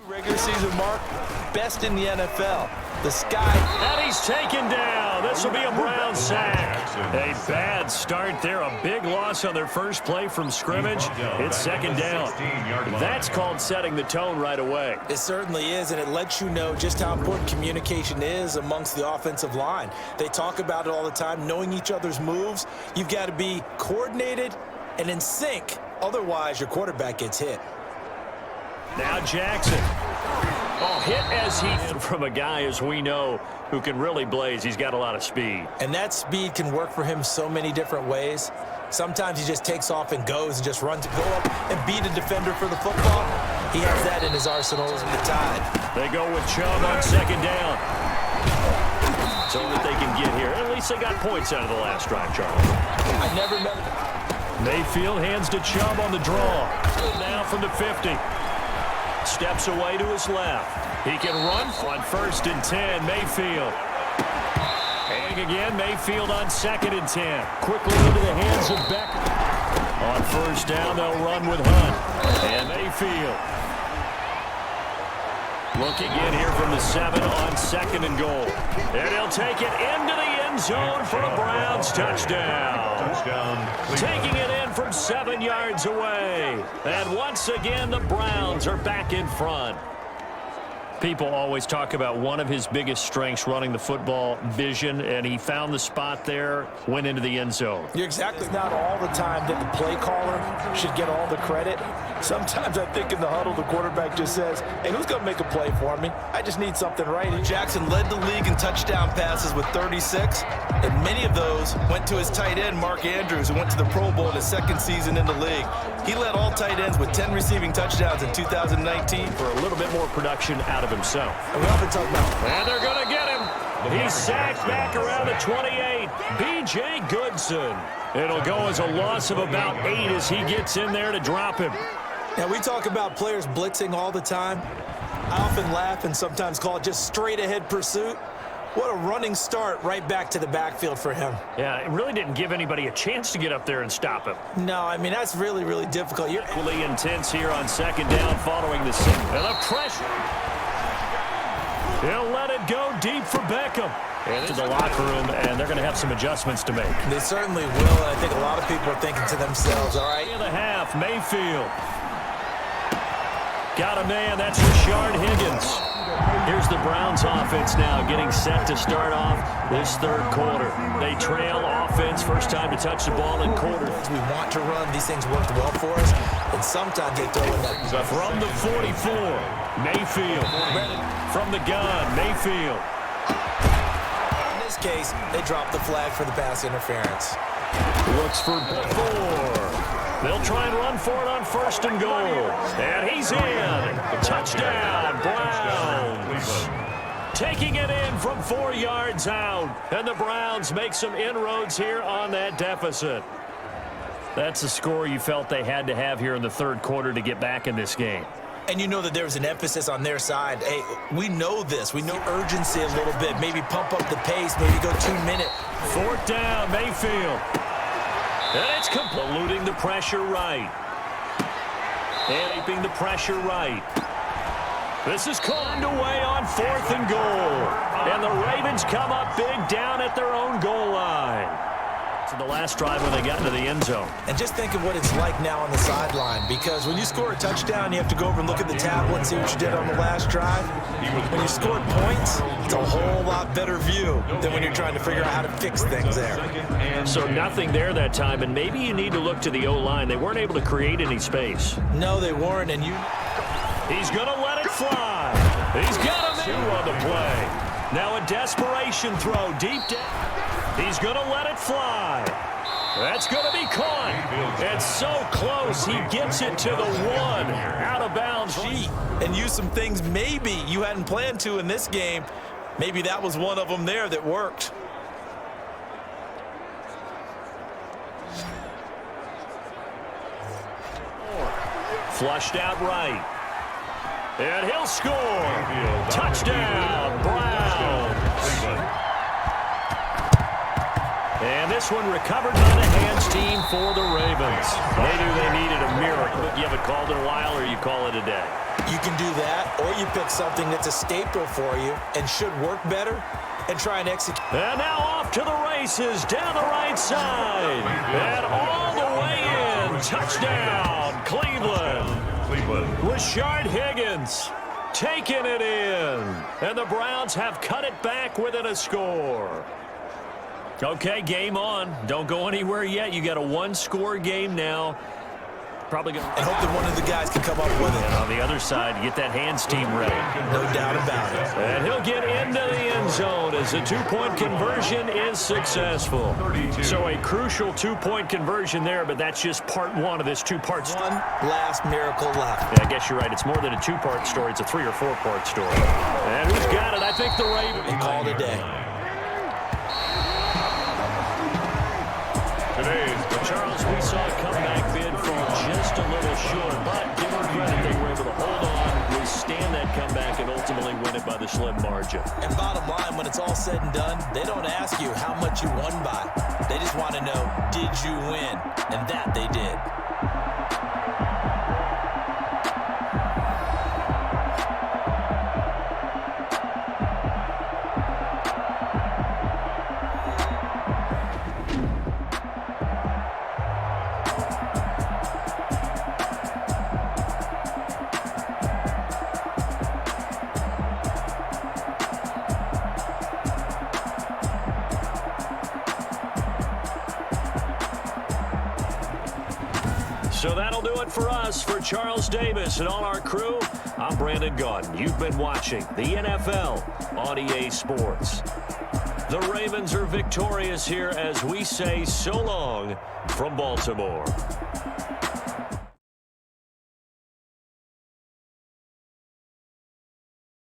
Regular season mark, best in the NFL. The sky. And he's taken down. This will be a Brown sack. A bad start there. A big loss on their first play from scrimmage. It's second down. That's called setting the tone right away. It certainly is, and it lets you know just how important communication is amongst the offensive line. They talk about it all the time, knowing each other's moves. You've got to be coordinated and in sync. Otherwise, your quarterback gets hit. Now Jackson. Oh, hit as he from a guy, as we know, who can really blaze. He's got a lot of speed. And that speed can work for him so many different ways. Sometimes he just takes off and goes and just runs, go up and beat a defender for the football. He has that in his arsenal as the Tide. They go with Chubb on second down. So that they can get here. At least they got points out of the last drive, Charlie. I never met Mayfield hands to Chubb on the draw. Now from the 50. Steps away to his left. He can run on 1st and 10. Mayfield. And again, Mayfield on 2nd and 10. Quickly into the hands of Beck. On 1st down, they'll run with Hunt. And Mayfield. Looking in here from the 7 on 2nd and goal. And he'll take it into the end zone for a Browns touchdown. Taking it in from 7 yards away. And once again, the Browns are back in front. People always talk about one of his biggest strengths, running the football, vision, and he found the spot there, went into the end zone. You're exactly not all the time that the play caller should get all the credit. Sometimes I think in the huddle, the quarterback just says, hey, who's going to make a play for me? I just need something right. Jackson led the league in touchdown passes with 36, and many of those went to his tight end, Mark Andrews, who went to the Pro Bowl in his 2nd season in the league. He led all tight ends with 10 receiving touchdowns in 2019. For a little bit more production out of himself. And we often talk about, and they're going to get him. He's sacked back around the 28. B.J. Goodson. It'll go as a loss of about 8 as he gets in there to drop him. now we talk about players blitzing all the time. I often laugh and sometimes call it just straight ahead pursuit. What a running start right back to the backfield for him. Yeah, it really didn't give anybody a chance to get up there and stop him. No, I mean, that's really, really difficult. You're equally intense here on 2nd down following the signal. And the pressure. He'll let it go deep for Beckham. And to the locker room, and they're going to have some adjustments to make. They certainly will, and I think a lot of people are thinking to themselves, all right. In the half, Mayfield. Got a man, that's Rashard Higgins. Here's the Browns offense now getting set to start off this 3rd quarter. They trail offense, first time to touch the ball in quarter. We want to run. These things worked well for us, and sometimes they throw in that. From the 44, Mayfield. From the gun, Mayfield. In this case, they dropped the flag for the pass interference. Looks for 4. They'll try and run for it on 1st and goal. And he's in. Touchdown, Browns. Taking it in from 4 yards out. And the Browns make some inroads here on that deficit. That's a score you felt they had to have here in the 3rd quarter to get back in this game. And you know that there's an emphasis on their side. Hey, we know this. We know urgency a little bit. Maybe pump up the pace. Maybe go 2 minute. 4th down, Mayfield. And it's eluding the pressure right. And keeping the pressure right. This is called away on 4th and goal. And the Ravens come up big down at their own goal line. To the last drive when they got into the end zone. And just think of what it's like now on the sideline, because when you score a touchdown, you have to go over and look at the tablet and see what you did on the last drive. When you scored points, it's a whole lot better view than when you're trying to figure out how to fix things there. So nothing there that time, and maybe you need to look to the O-line. They weren't able to create any space. No, they weren't, and he's going to let it fly. He's got him 2 on the play. Now a desperation throw deep down. He's going to let it fly. That's going to be caught. It's so close. He gets it to the 1. Out of bounds. And use some things maybe you hadn't planned to in this game. Maybe that was one of them there that worked. Flushed out right. And he'll score. Touchdown, Browns. And this one recovered by the hands team for the Ravens. Maybe they needed a miracle. You haven't called it a while, or you call it a day? You can do that, or you pick something that's a staple for you and should work better and try and execute. And now off to the races down the right side. And all the way in. Touchdown, Cleveland. Rashard Higgins taking it in. And the Browns have cut it back within a score. Okay, game on. Don't go anywhere yet. You got a one-score game now. Probably going to... And hope that one of the guys can come up with it. And on the other side, get that hands team ready. No doubt about it. And he'll get into the end zone as the two-point conversion is successful. So a crucial two-point conversion there, but that's just part one of this two-part story. One last miracle left. Yeah, I guess you're right. It's more than a two-part story. It's a three- or four-part story. And who's got it? I think the Ravens. And call it a day. Charles, we saw a comeback bid fall just a little short, but give them credit, they were able to hold on, withstand that comeback, and ultimately win it by the slim margin. And bottom line, when it's all said and done, they don't ask you how much you won by. They just want to know, did you win? And that they did. So that'll do it for us. For Charles Davis and all our crew, I'm Brandon Gaudin. You've been watching the NFL on EA Sports. The Ravens are victorious here as we say so long from Baltimore.